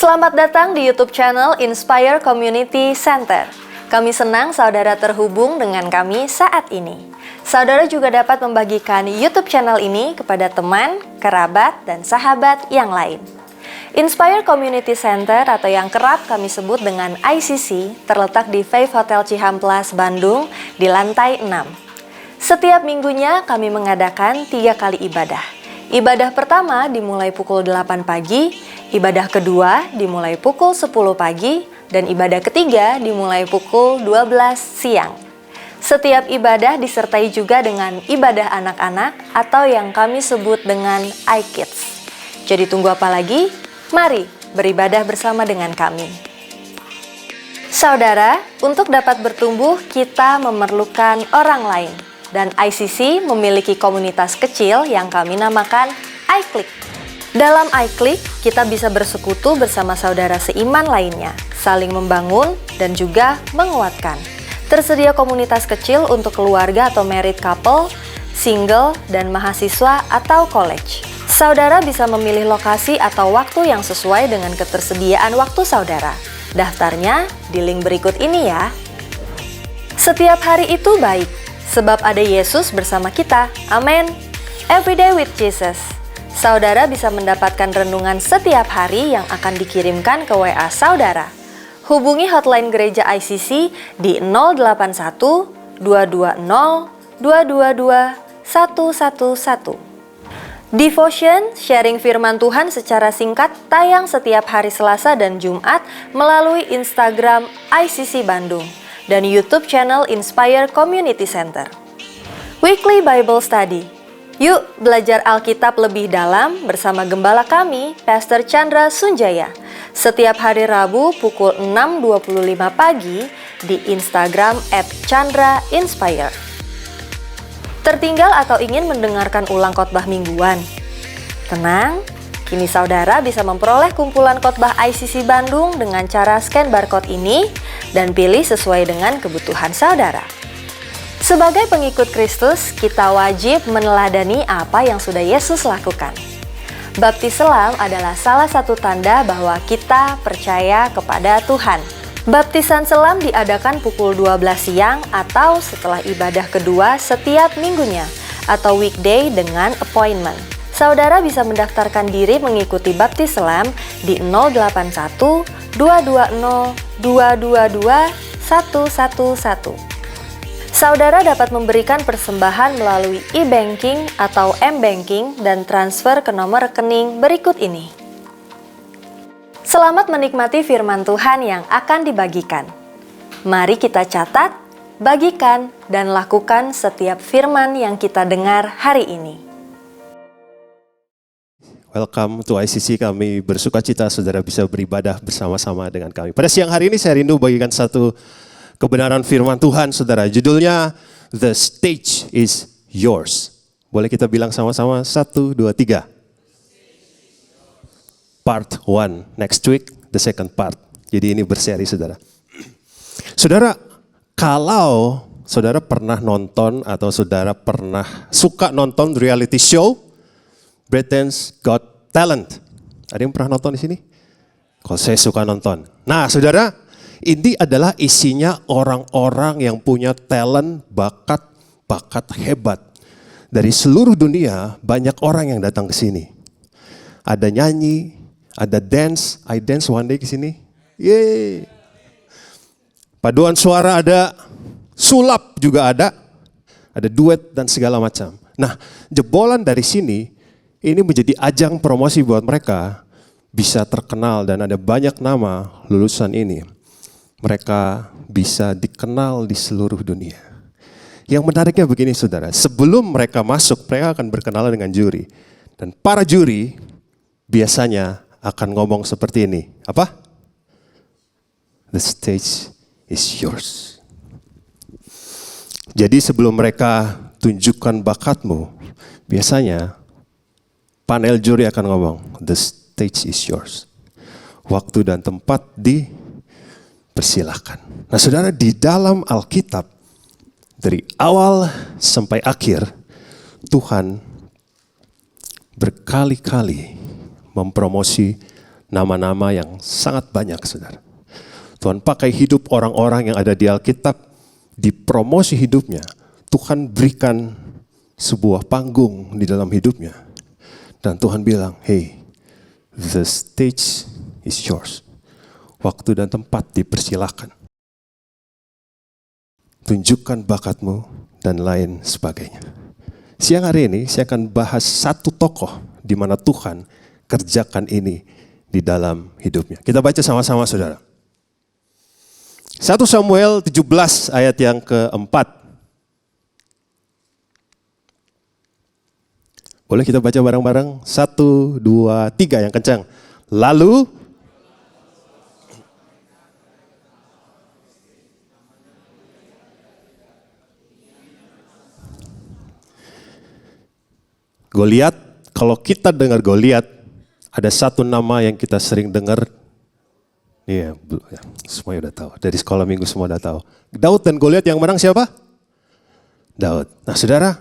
Selamat datang di YouTube channel Inspire Community Center. Kami senang saudara terhubung dengan kami saat ini. Saudara juga dapat membagikan YouTube channel ini kepada teman, kerabat, dan sahabat yang lain. Inspire Community Center atau yang kerap kami sebut dengan ICC terletak di Faith Hotel Cihamplas, Bandung di lantai 6. Setiap minggunya kami mengadakan 3 kali ibadah. Ibadah pertama dimulai pukul 8 pagi, ibadah kedua dimulai pukul 10 pagi, dan ibadah ketiga dimulai pukul 12 siang. Setiap ibadah disertai juga dengan ibadah anak-anak atau yang kami sebut dengan iKids. Jadi tunggu apa lagi? Mari beribadah bersama dengan kami. Saudara, untuk dapat bertumbuh kita memerlukan orang lain. Dan ICC memiliki komunitas kecil yang kami namakan iClick. Dalam iClick, kita bisa bersekutu bersama saudara seiman lainnya, saling membangun dan juga menguatkan. Tersedia komunitas kecil untuk keluarga atau married couple, single, dan mahasiswa atau college. Saudara bisa memilih lokasi atau waktu yang sesuai dengan ketersediaan waktu saudara. Daftarnya di link berikut ini ya. Setiap hari itu baik, sebab ada Yesus bersama kita. Amin. Everyday with Jesus. Saudara bisa mendapatkan renungan setiap hari yang akan dikirimkan ke WA saudara. Hubungi hotline gereja ICC di 081 220 222 111. Devotion, sharing firman Tuhan secara singkat, tayang setiap hari Selasa dan Jumat melalui Instagram ICC Bandung dan YouTube channel Inspire Community Center. Weekly Bible Study. Yuk belajar Alkitab lebih dalam bersama gembala kami, Pastor Chandra Sunjaya. Setiap hari Rabu pukul 6.25 pagi di Instagram @ChandraInspire. Tertinggal atau ingin mendengarkan ulang khotbah mingguan? Tenang, kini saudara bisa memperoleh kumpulan khotbah ICC Bandung dengan cara scan barcode ini dan pilih sesuai dengan kebutuhan saudara. Sebagai pengikut Kristus, kita wajib meneladani apa yang sudah Yesus lakukan. Baptis selam adalah salah satu tanda bahwa kita percaya kepada Tuhan. Baptisan selam diadakan pukul 12 siang atau setelah ibadah kedua setiap minggunya atau weekday dengan appointment. Saudara bisa mendaftarkan diri mengikuti baptis selam di 081 220 222 111. Saudara dapat memberikan persembahan melalui e-banking atau m-banking dan transfer ke nomor rekening berikut ini. Selamat menikmati firman Tuhan yang akan dibagikan. Mari kita catat, bagikan, dan lakukan setiap firman yang kita dengar hari ini. Welcome to ICC, kami bersuka cita saudara bisa beribadah bersama-sama dengan kami. Pada siang hari ini saya rindu bagikan satu kebenaran firman Tuhan saudara. Judulnya The Stage is Yours. Boleh kita bilang sama-sama 1, 2, 3. Part 1, next week the second part. Jadi ini berseri saudara. Saudara, kalau saudara pernah nonton atau saudara pernah suka nonton reality show Britain's Got Talent. Ada yang pernah nonton di sini? Kalau saya suka nonton. Nah saudara, ini adalah isinya orang-orang yang punya talent, bakat hebat. Dari seluruh dunia banyak orang yang datang ke sini. Ada nyanyi, ada dance, I dance one day ke sini. Yeay. Paduan suara ada, sulap juga ada duet dan segala macam. Nah, jebolan dari sini ini menjadi ajang promosi buat mereka bisa terkenal dan ada banyak nama lulusan ini. Mereka bisa dikenal di seluruh dunia. Yang menariknya begini saudara, sebelum mereka masuk, mereka akan berkenalan dengan juri. Dan para juri biasanya akan ngomong seperti ini. Apa? The stage is yours. Jadi sebelum mereka tunjukkan bakatmu, biasanya panel juri akan ngomong, the stage is yours. Waktu dan tempat dipersilahkan. Nah saudara, di dalam Alkitab, dari awal sampai akhir, Tuhan berkali-kali mempromosi nama-nama yang sangat banyak, saudara. Tuhan pakai hidup orang-orang yang ada di Alkitab, di promosi hidupnya. Tuhan berikan sebuah panggung di dalam hidupnya. Dan Tuhan bilang, hey, the stage is yours. Waktu dan tempat dipersilakan. Tunjukkan bakatmu dan lain sebagainya. Siang hari ini saya akan bahas satu tokoh di mana Tuhan kerjakan ini di dalam hidupnya. Kita baca sama-sama, saudara. 1 Samuel 17 ayat yang keempat. Boleh kita baca bareng-bareng? 1, 2, 3 yang kencang. Lalu Goliat, kalau kita dengar Goliat, ada satu nama yang kita sering dengar. Iya, semuanya udah tahu. Dari sekolah minggu semua udah tahu. Daud dan Goliat yang menang siapa? Daud. Nah, saudara,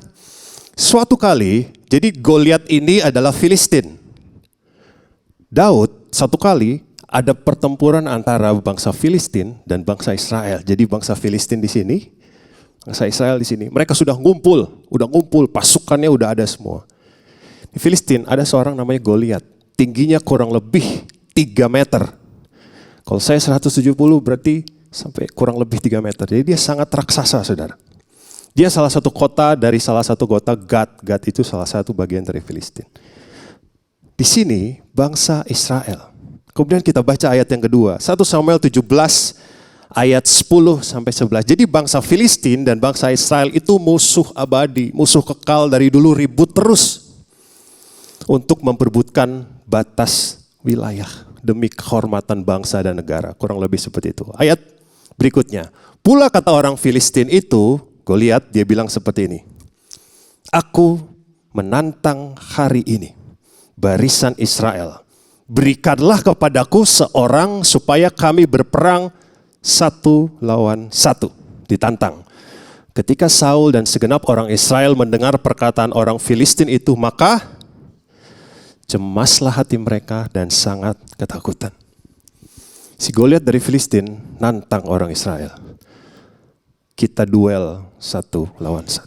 suatu kali, jadi Goliat ini adalah Filistin. Daud satu kali ada pertempuran antara bangsa Filistin dan bangsa Israel. Jadi bangsa Filistin di sini, bangsa Israel di sini. Mereka sudah ngumpul, pasukannya udah ada semua. Di Filistin ada seorang namanya Goliat. Tingginya kurang lebih 3 meter. Kalau saya 170 berarti sampai kurang lebih 3 meter. Jadi dia sangat raksasa, saudara. Dia salah satu kota dari salah satu kota Gad. Gad itu salah satu bagian dari Filistin. Di sini bangsa Israel. Kemudian kita baca ayat yang kedua. 1 Samuel 17 ayat 10 sampai 11. Jadi bangsa Filistin dan bangsa Israel itu musuh abadi. Musuh kekal dari dulu, ribut terus. Untuk memperebutkan batas wilayah demi kehormatan bangsa dan negara. Kurang lebih seperti itu. Ayat berikutnya. Pula kata orang Filistin itu, Goliat, dia bilang seperti ini. Aku menantang hari ini barisan Israel. Berikanlah kepadaku seorang supaya kami berperang 1 lawan 1. Ditantang. Ketika Saul dan segenap orang Israel mendengar perkataan orang Filistin itu, maka cemaslah hati mereka dan sangat ketakutan. Si Goliat dari Filistin nantang orang Israel. Kita duel 1 lawan 1.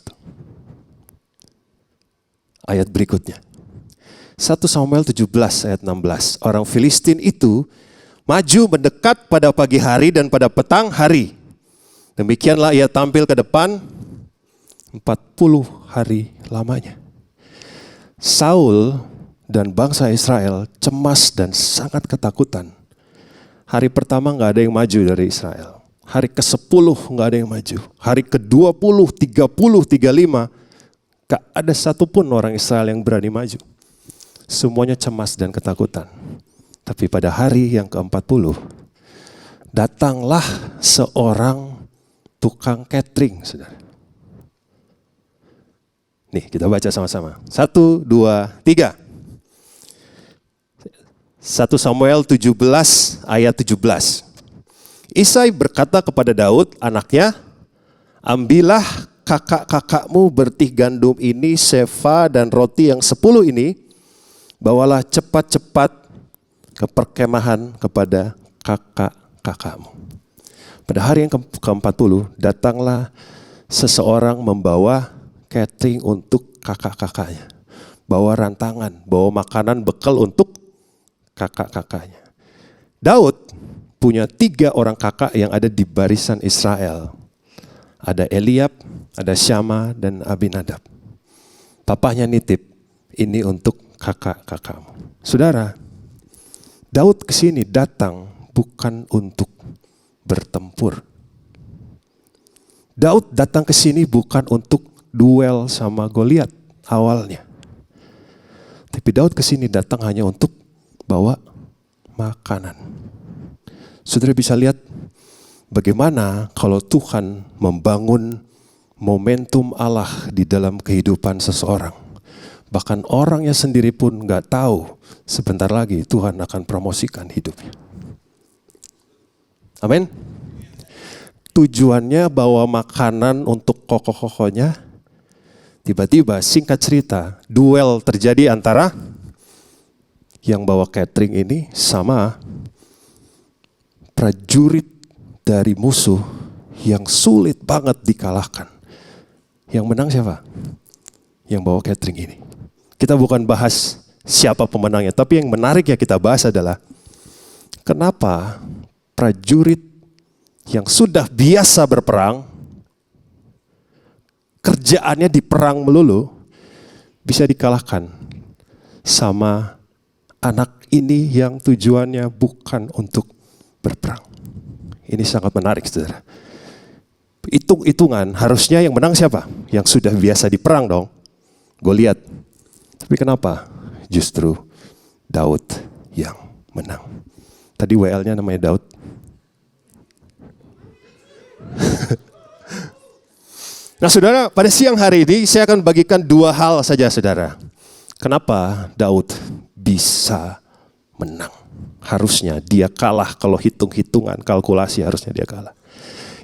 Ayat berikutnya. 1 Samuel 17 ayat 16. Orang Filistin itu maju mendekat pada pagi hari dan pada petang hari. Demikianlah ia tampil ke depan 40 hari lamanya. Saul dan bangsa Israel cemas dan sangat ketakutan. Hari pertama gak ada yang maju dari Israel. Hari ke-10 gak ada yang maju. Hari ke-20, 30, 35 gak ada satupun orang Israel yang berani maju. Semuanya cemas dan ketakutan. Tapi pada hari yang ke-40 datanglah seorang tukang catering, saudara. Nih kita baca sama-sama. 1, 2, 3. 1 Samuel 17 ayat 17. Isai berkata kepada Daud anaknya, ambillah kakak-kakakmu bertih gandum ini, sefa dan roti yang 10 ini, bawalah cepat-cepat ke perkemahan kepada kakak-kakakmu. Pada hari yang ke-40 datanglah seseorang membawa catering untuk kakak-kakaknya. Bawa rantangan, bawa makanan bekal untuk kakak-kakaknya. Daud punya 3 orang kakak yang ada di barisan Israel. Ada Eliab, ada Syama, dan Abinadab. Papahnya nitip, ini untuk kakak-kakakmu. Saudara, Daud kesini datang bukan untuk bertempur. Daud datang ke sini bukan untuk duel sama Goliat awalnya. Tapi Daud ke sini datang hanya untuk bawa makanan. Saudara bisa lihat bagaimana kalau Tuhan membangun momentum Allah di dalam kehidupan seseorang. Bahkan orangnya sendiri pun gak tahu sebentar lagi Tuhan akan promosikan hidupnya. Amin. Tujuannya bawa makanan untuk kokoh-kokohnya. Tiba-tiba singkat cerita duel terjadi antara yang bawa catering ini sama prajurit dari musuh yang sulit banget dikalahkan. Yang menang siapa? Yang bawa catering ini. Kita bukan bahas siapa pemenangnya, tapi yang menarik yang kita bahas adalah kenapa prajurit yang sudah biasa berperang, kerjaannya di perang melulu, bisa dikalahkan sama anak ini yang tujuannya bukan untuk berperang. Ini sangat menarik, saudara. Hitung-hitungan, harusnya yang menang siapa? Yang sudah biasa di perang dong, Goliat. Tapi kenapa? Justru Daud yang menang. Tadi WL-nya namanya Daud. Nah saudara, pada siang hari ini saya akan bagikan dua hal saja saudara. Kenapa Daud bisa menang? Harusnya dia kalah kalau hitung-hitungan, kalkulasi harusnya dia kalah.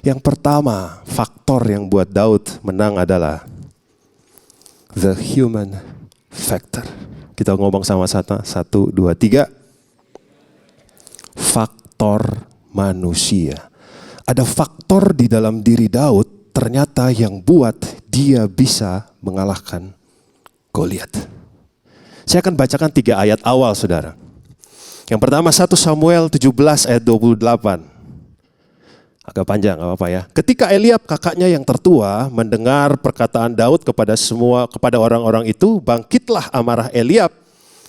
Yang pertama, faktor yang buat Daud menang adalah the human factor. Kita ngomong sama-sama, 1, 2, 3. Faktor manusia. Ada faktor di dalam diri Daud ternyata yang buat dia bisa mengalahkan Goliat. Saya akan bacakan 3 ayat awal saudara. Yang pertama 1 Samuel 17 ayat 28. Agak panjang, gak apa-apa ya. Ketika Eliab kakaknya yang tertua mendengar perkataan Daud kepada orang-orang itu, bangkitlah amarah Eliab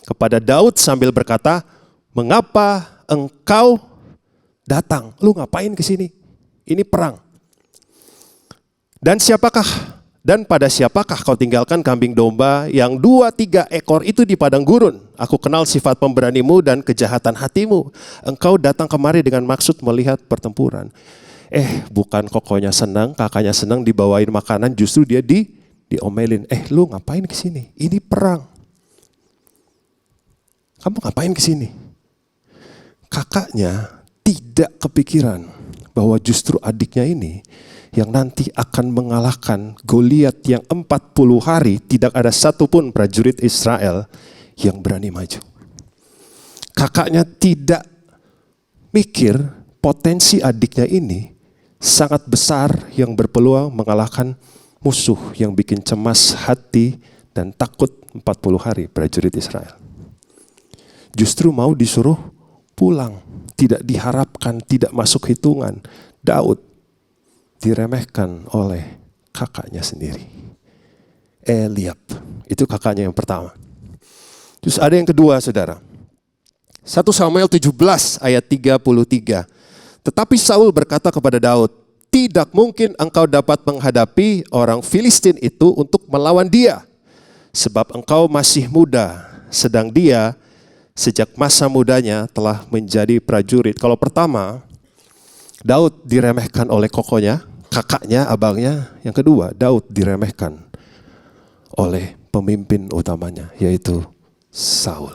kepada Daud sambil berkata, "Mengapa engkau datang? Lu ngapain ke sini? Ini perang. Dan pada siapakah kau tinggalkan kambing domba yang 2-3 ekor itu di padang gurun? Aku kenal sifat pemberanimu dan kejahatan hatimu. Engkau datang kemari dengan maksud melihat pertempuran." Bukan kokonya senang, kakaknya senang dibawain makanan, justru dia diomelin. Lu ngapain ke sini? Ini perang. Kamu ngapain ke sini? Kakaknya tidak kepikiran bahwa justru adiknya ini yang nanti akan mengalahkan Goliat yang 40 hari tidak ada satupun prajurit Israel yang berani maju. Kakaknya tidak mikir potensi adiknya ini sangat besar yang berpeluang mengalahkan musuh yang bikin cemas hati dan takut 40 hari prajurit Israel. Justru mau disuruh pulang, tidak diharapkan, tidak masuk hitungan. Daud diremehkan oleh kakaknya sendiri. Eliab, itu kakaknya yang pertama. Terus ada yang kedua saudara. 1 Samuel 17 ayat 33. Tetapi Saul berkata kepada Daud, "Tidak mungkin engkau dapat menghadapi orang Filistin itu untuk melawan dia. Sebab engkau masih muda, sedang dia sejak masa mudanya telah menjadi prajurit." Kalau pertama, Daud diremehkan oleh kokonya, kakaknya, abangnya. Yang kedua, Daud diremehkan oleh pemimpin utamanya, yaitu Saul.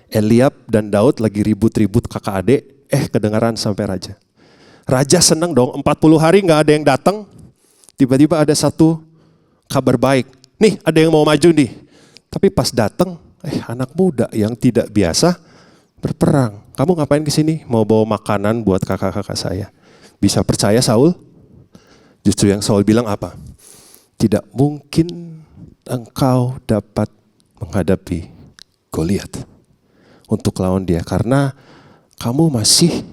Eliab dan Daud lagi ribut-ribut kakak adik, kedengaran sampai raja. Raja senang dong, 40 hari gak ada yang datang. Tiba-tiba ada satu kabar baik. Nih ada yang mau maju nih. Tapi pas datang, anak muda yang tidak biasa berperang. Kamu ngapain ke sini? Mau bawa makanan buat kakak-kakak saya. Bisa percaya Saul? Justru yang Saul bilang apa? Tidak mungkin engkau dapat menghadapi Goliat untuk lawan dia. Karena kamu masih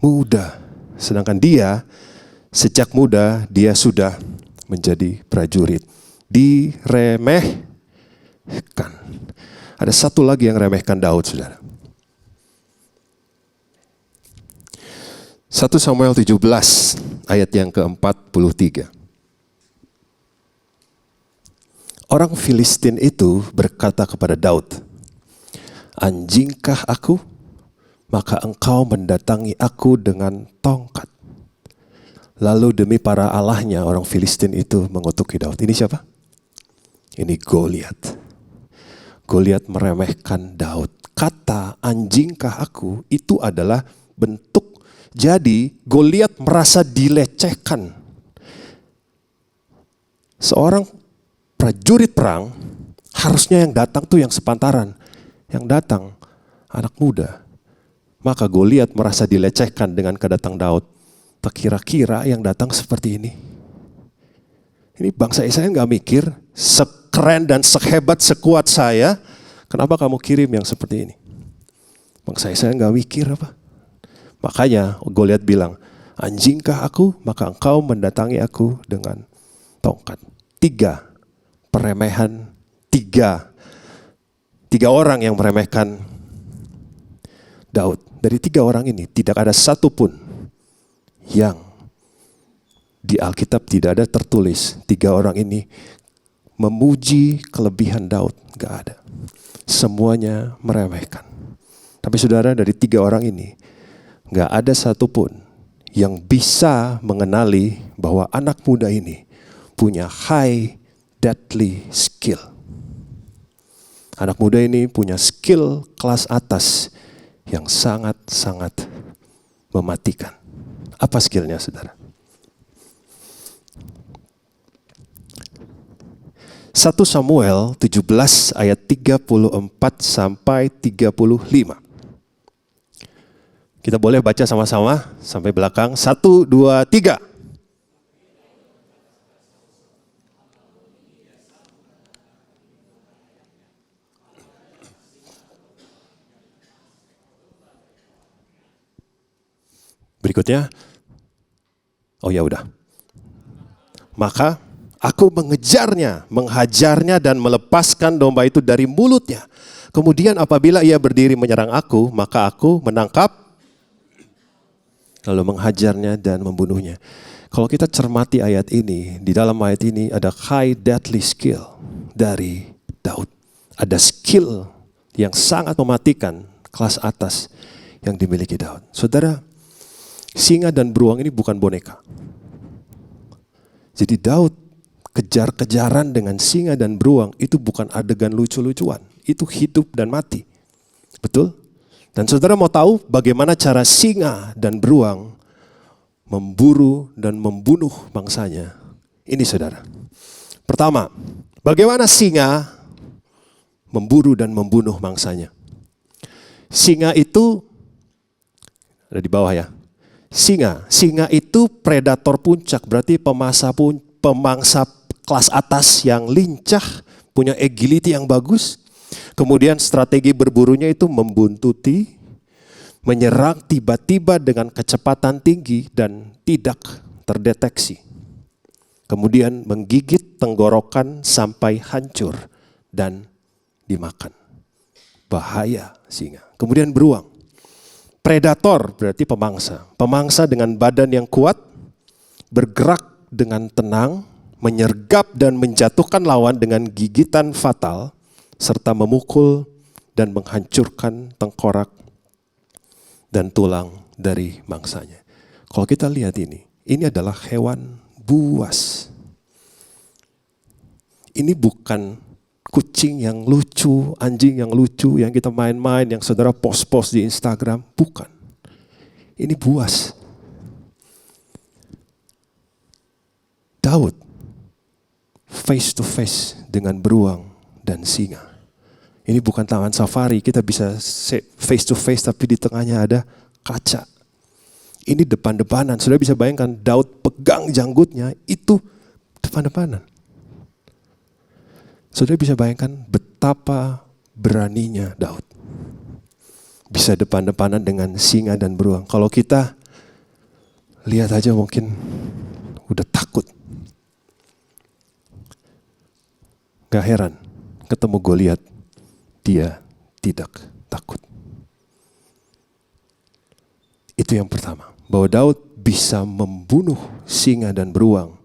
muda. Sedangkan dia sejak muda dia sudah menjadi prajurit. Diremehkan. Ada satu lagi yang remehkan Daud saudara. 1 Samuel 17 ayat yang ke-43. Orang Filistin itu berkata kepada Daud, "Anjingkah aku? Maka engkau mendatangi aku dengan tongkat." Lalu demi para allahnya orang Filistin itu mengutuki Daud. Ini siapa? Ini Goliat. Goliat meremehkan Daud. Kata anjingkah aku itu adalah bentuk. Jadi Goliat merasa dilecehkan. Seorang prajurit perang harusnya yang datang tuh yang sepantaran. yang datang anak muda. Maka Goliat merasa dilecehkan dengan kedatangan Daud. Tak kira-kira yang datang seperti ini. Ini bangsa Israel gak mikir, sekeren dan sehebat sekuat saya, kenapa kamu kirim yang seperti ini? Bangsa Israel gak mikir apa? Makanya Goliat bilang, anjingkah aku, maka engkau mendatangi aku dengan tongkat. 3 peremehan, 3 orang yang meremehkan Daud. Dari 3 orang ini tidak ada satupun yang di Alkitab tidak ada tertulis 3 orang ini memuji kelebihan Daud. Gak ada. Semuanya meremehkan. Tapi saudara, dari 3 orang ini gak ada satupun yang bisa mengenali bahwa anak muda ini punya high deadly skill. Anak muda ini punya skill kelas atas yang sangat-sangat mematikan. Apa skillnya, saudara? 1 Samuel 17 ayat 34 sampai 35. Kita boleh baca sama-sama sampai belakang. 1, 2, 3. Berikutnya, oh ya udah. Maka aku mengejarnya, menghajarnya dan melepaskan domba itu dari mulutnya. Kemudian apabila ia berdiri menyerang aku, maka aku menangkap, lalu menghajarnya dan membunuhnya. Kalau kita cermati ayat ini, di dalam ayat ini ada high deadly skill dari Daud. Ada skill yang sangat mematikan, kelas atas yang dimiliki Daud. Saudara, singa dan beruang ini bukan boneka. Jadi Daud kejar-kejaran dengan singa dan beruang itu bukan adegan lucu-lucuan. Itu hidup dan mati. Betul? Dan saudara mau tahu bagaimana cara singa dan beruang memburu dan membunuh bangsanya? Ini saudara. Pertama, bagaimana singa memburu dan membunuh bangsanya? Singa itu, ada di bawah ya. Singa itu predator puncak, berarti pemangsa kelas atas yang lincah, punya agility yang bagus. Kemudian strategi berburunya itu membuntuti, menyerang tiba-tiba dengan kecepatan tinggi dan tidak terdeteksi. Kemudian menggigit tenggorokan sampai hancur dan dimakan. Bahaya singa. Kemudian beruang. Predator berarti pemangsa. Pemangsa dengan badan yang kuat, bergerak dengan tenang, menyergap dan menjatuhkan lawan dengan gigitan fatal, serta memukul dan menghancurkan tengkorak dan tulang dari mangsanya. Kalau kita lihat ini adalah hewan buas. Ini bukan kucing yang lucu, anjing yang lucu, yang kita main-main, yang saudara post-post di Instagram. Bukan. Ini buas. Daud face to face dengan beruang dan singa. Ini bukan taman safari, kita bisa face to face tapi di tengahnya ada kaca. Ini depan-depanan. Saudara bisa bayangkan Daud pegang janggutnya, itu depan-depanan. Saudara bisa bayangkan betapa beraninya Daud. Bisa depan-depanan dengan singa dan beruang. Kalau kita lihat aja mungkin udah takut. Gak heran ketemu Goliat, dia tidak takut. Itu yang pertama. Bahwa Daud bisa membunuh singa dan beruang.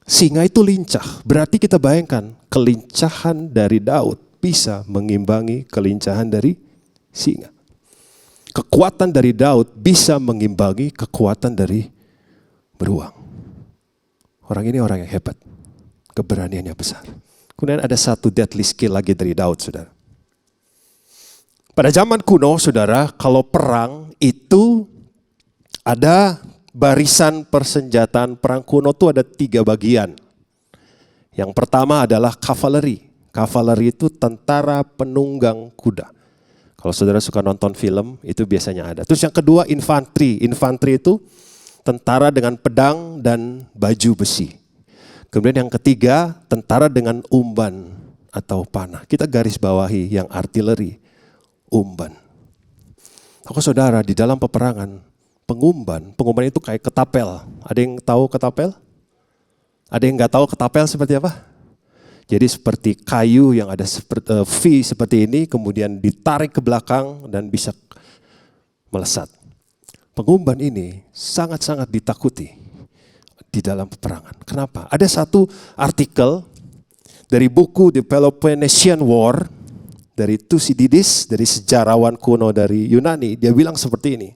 Singa itu lincah, berarti kita bayangkan kelincahan dari Daud bisa mengimbangi kelincahan dari singa. Kekuatan dari Daud bisa mengimbangi kekuatan dari beruang. Orang ini orang yang hebat, keberaniannya besar. Kemudian ada satu deadly skill lagi dari Daud, saudara. Pada zaman kuno, saudara, kalau perang itu ada barisan persenjataan perang kuno itu ada 3 bagian. Yang pertama adalah cavalry. Cavalry itu tentara penunggang kuda. Kalau saudara suka nonton film, itu biasanya ada. Terus yang kedua infanteri. Infanteri itu tentara dengan pedang dan baju besi. Kemudian yang ketiga, tentara dengan umban atau panah. Kita garis bawahi yang artileri, umban. Saudara, di dalam peperangan, pengumban itu kayak ketapel. Ada yang tahu ketapel? Ada yang nggak tahu ketapel seperti apa? Jadi seperti kayu yang ada V seperti ini, kemudian ditarik ke belakang dan bisa melesat. Pengumban ini sangat-sangat ditakuti di dalam peperangan. Kenapa? Ada satu artikel dari buku The Peloponnesian War dari Thucydides, dari sejarawan kuno dari Yunani. Dia bilang seperti ini.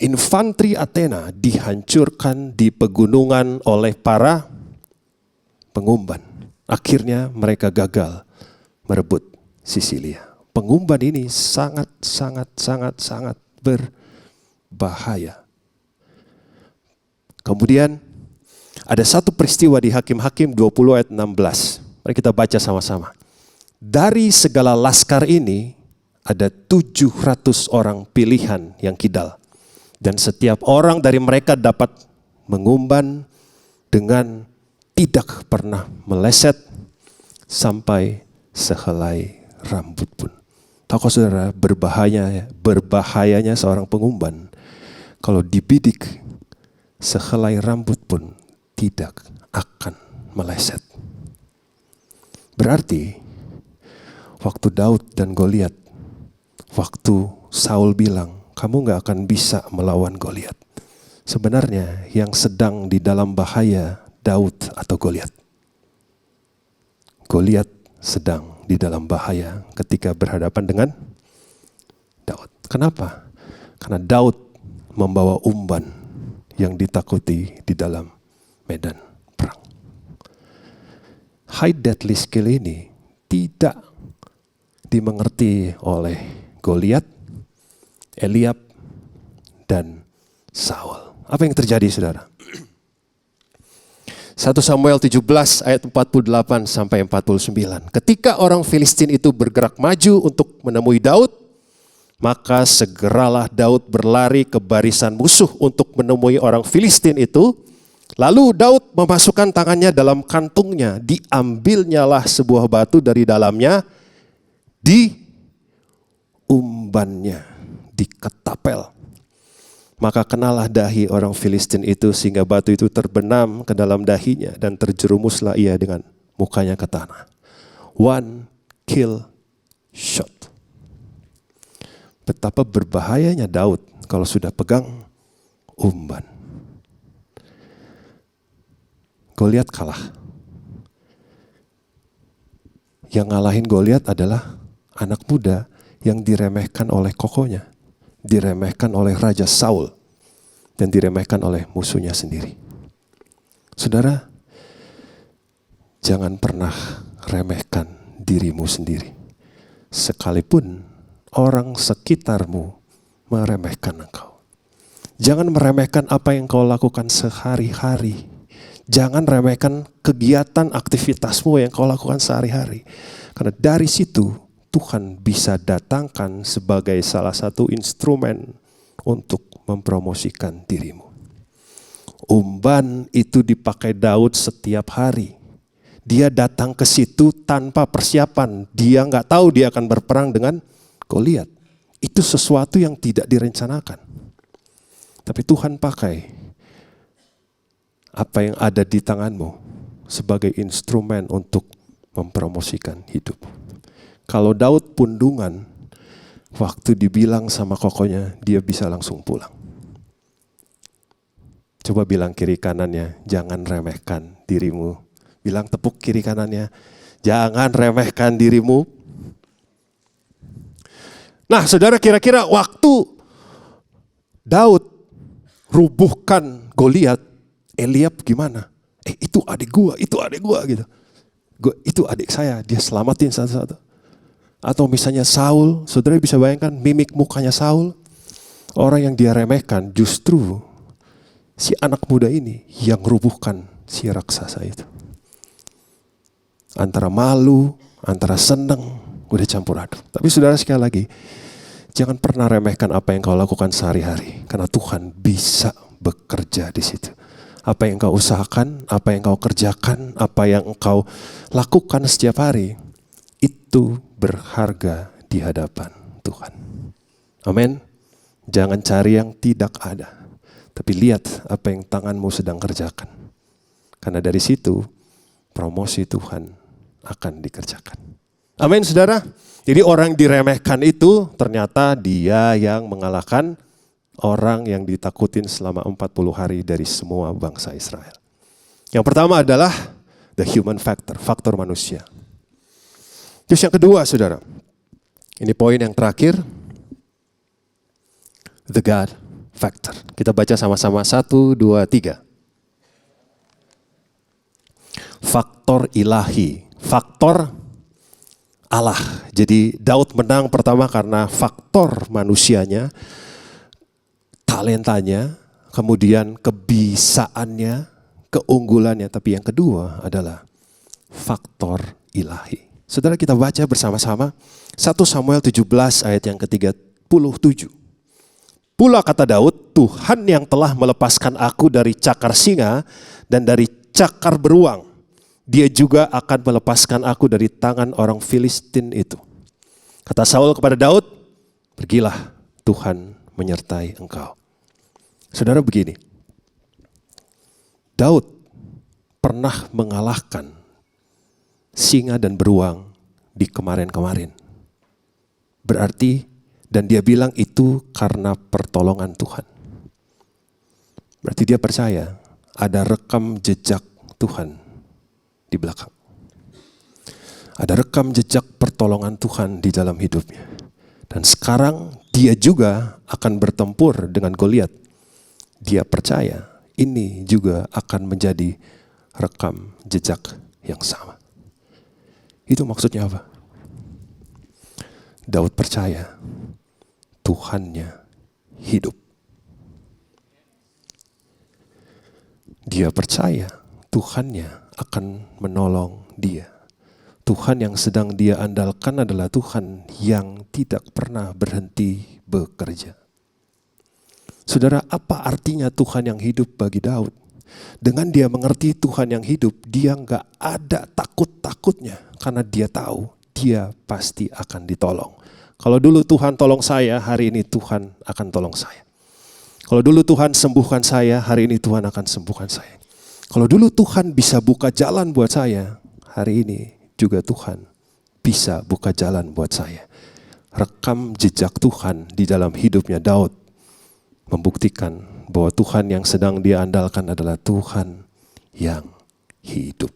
Infanteri Athena dihancurkan di pegunungan oleh para pengumban. Akhirnya mereka gagal merebut Sisilia. Pengumban ini sangat berbahaya. Kemudian ada satu peristiwa di Hakim-Hakim 20 ayat 16. Mari kita baca sama-sama. Dari segala laskar ini ada 700 orang pilihan yang kidal. Dan setiap orang dari mereka dapat mengumban dengan tidak pernah meleset sampai sehelai rambut pun. Tahu saudara, berbahayanya seorang pengumban. Kalau dibidik, sehelai rambut pun tidak akan meleset. Berarti, waktu Daud dan Goliat, waktu Saul bilang, kamu gak akan bisa melawan Goliat. Sebenarnya yang sedang di dalam bahaya Daud atau Goliat. Goliat sedang di dalam bahaya ketika berhadapan dengan Daud. Kenapa? Karena Daud membawa umban yang ditakuti di dalam medan perang. High deadly skill ini tidak dimengerti oleh Goliat, Eliab, dan Saul. Apa yang terjadi, saudara? 1 Samuel 17 ayat 48 sampai 49. Ketika orang Filistin itu bergerak maju untuk menemui Daud, maka segeralah Daud berlari ke barisan musuh untuk menemui orang Filistin itu. Lalu Daud memasukkan tangannya dalam kantungnya, diambilnyalah sebuah batu dari dalamnya, diumbannya, diketapel. Maka kenalah dahi orang Filistin itu sehingga batu itu terbenam ke dalam dahinya dan terjerumuslah ia dengan mukanya ke tanah. One kill shot. Betapa berbahayanya Daud kalau sudah pegang umban. Goliat kalah. Yang ngalahin Goliat adalah anak muda yang diremehkan oleh kokonya. Diremehkan oleh Raja Saul dan diremehkan oleh musuhnya sendiri. Saudara, jangan pernah remehkan dirimu sendiri. Sekalipun orang sekitarmu meremehkan engkau. Jangan meremehkan apa yang kau lakukan sehari-hari. Jangan remehkan kegiatan aktivitasmu yang kau lakukan sehari-hari. Karena dari situ Tuhan bisa datangkan sebagai salah satu instrumen untuk mempromosikan dirimu. Umban itu dipakai Daud setiap hari. Dia datang ke situ tanpa persiapan. Dia nggak tahu dia akan berperang dengan Goliat. Itu sesuatu yang tidak direncanakan. Tapi Tuhan pakai apa yang ada di tanganmu sebagai instrumen untuk mempromosikan hidup. Kalau Daud pundungan, waktu dibilang sama kokonya, dia bisa langsung pulang. Coba bilang kiri kanannya, jangan remehkan dirimu. Bilang tepuk kiri kanannya, jangan remehkan dirimu. Nah, saudara, kira-kira waktu Daud rubuhkan Goliat, Eliab gimana? Itu adik gua gitu. Itu adik saya, dia selamatin satu-satu. Atau misalnya Saul, saudara bisa bayangkan mimik mukanya Saul. Orang yang dia remehkan justru si anak muda ini yang rubuhkan si raksasa itu. antara malu, antara seneng, udah campur aduk. Tapi saudara sekali lagi, jangan pernah remehkan apa yang kau lakukan sehari-hari. Karena Tuhan bisa bekerja di situ. Apa yang kau usahakan, apa yang kau kerjakan, apa yang engkau lakukan setiap hari, itu berharga di hadapan Tuhan. Amin. Jangan cari yang tidak ada, tapi lihat apa yang tanganmu sedang kerjakan. Karena dari situ promosi Tuhan akan dikerjakan. Amin, saudara. Jadi orang diremehkan itu ternyata dia yang mengalahkan orang yang ditakutin selama 40 hari dari semua bangsa Israel. Yang pertama adalah the human factor, faktor manusia. Terus yang kedua, saudara, ini poin yang terakhir, the God factor. Kita baca sama-sama 1, 2, 3. Faktor ilahi, faktor Allah. Jadi Daud menang pertama karena faktor manusianya, talentanya, kemudian kebisaannya, keunggulannya. Tapi yang kedua adalah faktor ilahi. Saudara, kita baca bersama-sama 1 Samuel 17 ayat yang ke-37. Pula kata Daud, Tuhan yang telah melepaskan aku dari cakar singa dan dari cakar beruang, Dia juga akan melepaskan aku dari tangan orang Filistin itu. Kata Saul kepada Daud, pergilah, Tuhan menyertai engkau. Saudara, begini, Daud pernah mengalahkan singa dan beruang di kemarin-kemarin. Berarti, dan dia bilang itu karena pertolongan Tuhan. Berarti dia percaya ada rekam jejak Tuhan di belakang. Ada rekam jejak pertolongan Tuhan di dalam hidupnya. Dan sekarang dia juga akan bertempur dengan Goliat. Dia percaya ini juga akan menjadi rekam jejak yang sama. Itu maksudnya apa? Daud percaya Tuhannya hidup. Dia percaya Tuhannya akan menolong dia. Tuhan yang sedang dia andalkan adalah Tuhan yang tidak pernah berhenti bekerja. Saudara, apa artinya Tuhan yang hidup bagi Daud? Dengan dia mengerti Tuhan yang hidup, dia gak ada takut-takutnya. Karena dia tahu dia pasti akan ditolong. Kalau dulu Tuhan tolong saya, hari ini Tuhan akan tolong saya. Kalau dulu Tuhan sembuhkan saya, hari ini Tuhan akan sembuhkan saya. Kalau dulu Tuhan bisa buka jalan buat saya, hari ini juga Tuhan bisa buka jalan buat saya. Rekam jejak Tuhan di dalam hidupnya Daud membuktikan bahwa Tuhan yang sedang dia andalkan adalah Tuhan yang hidup.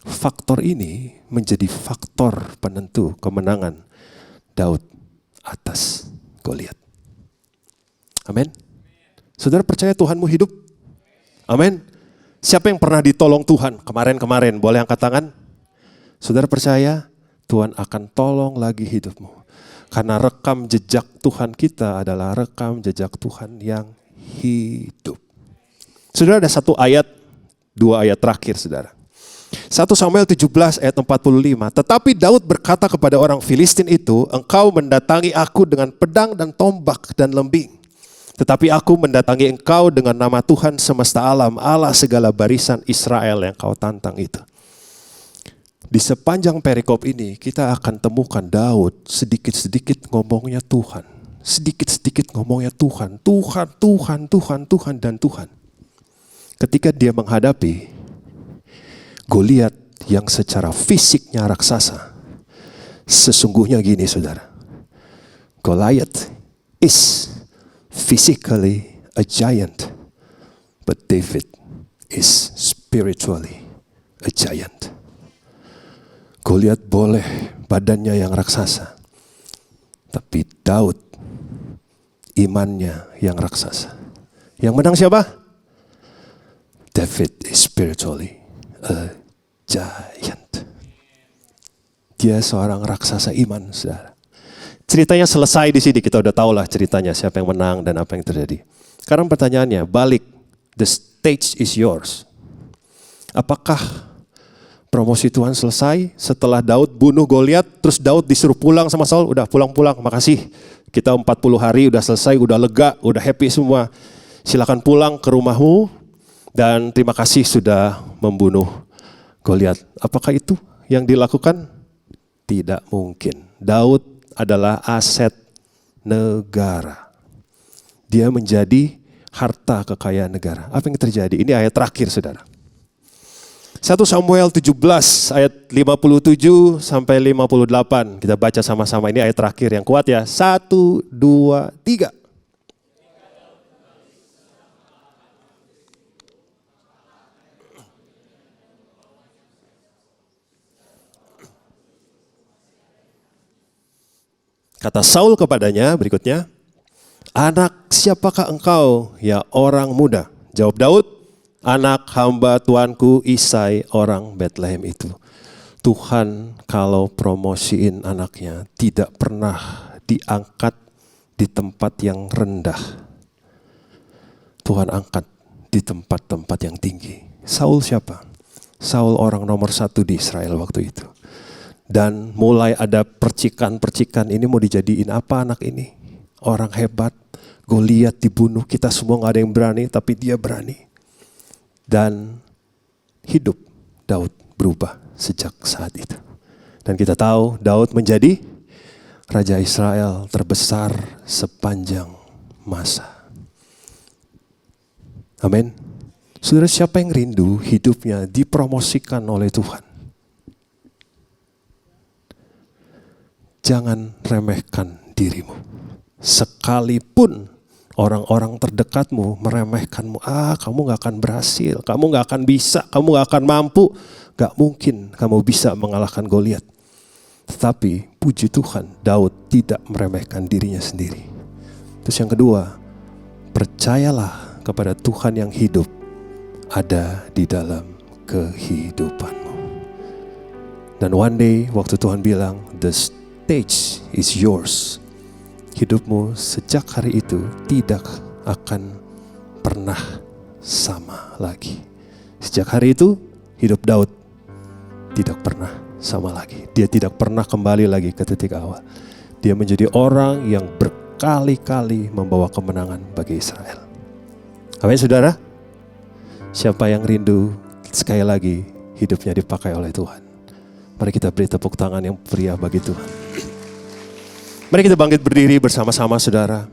Faktor ini menjadi faktor penentu kemenangan Daud atas Goliat. Amin. Saudara percaya Tuhanmu hidup? Amin. Siapa yang pernah ditolong Tuhan kemarin-kemarin? Boleh angkat tangan? Saudara percaya Tuhan akan tolong lagi hidupmu. Karena rekam jejak Tuhan kita adalah rekam jejak Tuhan yang hidup. Saudara, ada satu ayat, dua ayat terakhir, saudara. 1 Samuel 17 ayat 45. Tetapi Daud berkata kepada orang Filistin itu, engkau mendatangi aku dengan pedang dan tombak dan lembing. Tetapi aku mendatangi engkau dengan nama Tuhan semesta alam, Allah segala barisan Israel yang kau tantang itu. Di sepanjang perikop ini kita akan temukan Daud sedikit-sedikit ngomongnya Tuhan. Sedikit-sedikit ngomongnya Tuhan. Tuhan, Tuhan, Tuhan, Tuhan, dan Tuhan. Ketika dia menghadapi Goliat yang secara fisiknya raksasa. Sesungguhnya gini, saudara. Goliath is physically a giant, but David is spiritually a giant. Goliat boleh badannya yang raksasa, tapi Daud imannya yang raksasa. Yang menang siapa? David is spiritually a giant. Dia seorang raksasa iman, saudara. Ceritanya selesai di sini, kita udah tahu lah ceritanya siapa yang menang dan apa yang terjadi. Sekarang pertanyaannya, balik, the stage is yours. Apakah promosi Tuhan selesai. Setelah Daud bunuh Goliat, terus Daud disuruh pulang sama Saul. Udah pulang-pulang, makasih. Kita 40 hari udah selesai, udah lega, udah happy semua. Silakan pulang ke rumahmu dan terima kasih sudah membunuh Goliat. Apakah itu yang dilakukan? Tidak mungkin. Daud adalah aset negara. Dia menjadi harta kekayaan negara. Apa yang terjadi? Ini ayat terakhir, saudara. 1 Samuel 17 ayat 57 sampai 58. Kita baca sama-sama, ini ayat terakhir yang kuat ya. 1, 2, 3. Kata Saul kepadanya berikutnya, "Anak siapakah engkau, ya orang muda?" Jawab Daud, "Anak hamba tuanku Isai orang Betlehem itu." Tuhan kalau promosiin anaknya tidak pernah diangkat di tempat yang rendah. Tuhan angkat di tempat-tempat yang tinggi. Saul siapa? Saul orang nomor 1 di Israel waktu itu. Dan mulai ada percikan-percikan, ini mau dijadiin apa anak ini? Orang hebat, Goliat dibunuh, kita semua gak ada yang berani, tapi dia berani. Dan hidup Daud berubah sejak saat itu. Dan kita tahu Daud menjadi Raja Israel terbesar sepanjang masa. Amin. Saudara, siapa yang rindu hidupnya dipromosikan oleh Tuhan? Jangan remehkan dirimu. Sekalipun orang-orang terdekatmu meremehkanmu, kamu gak akan berhasil, kamu gak akan bisa, kamu gak akan mampu. Gak mungkin kamu bisa mengalahkan Goliat. Tetapi puji Tuhan, Daud tidak meremehkan dirinya sendiri. Terus yang kedua, percayalah kepada Tuhan yang hidup ada di dalam kehidupanmu. Dan one day waktu Tuhan bilang, the stage is yours. Hidupmu sejak hari itu tidak akan pernah sama lagi. Sejak hari itu hidup Daud tidak pernah sama lagi. Dia tidak pernah kembali lagi ke titik awal. Dia menjadi orang yang berkali-kali membawa kemenangan bagi Israel. Amin, saudara. Siapa yang rindu sekali lagi hidupnya dipakai oleh Tuhan? Mari kita beri tepuk tangan yang meriah bagi Tuhan. Mari kita bangkit berdiri bersama-sama, saudara.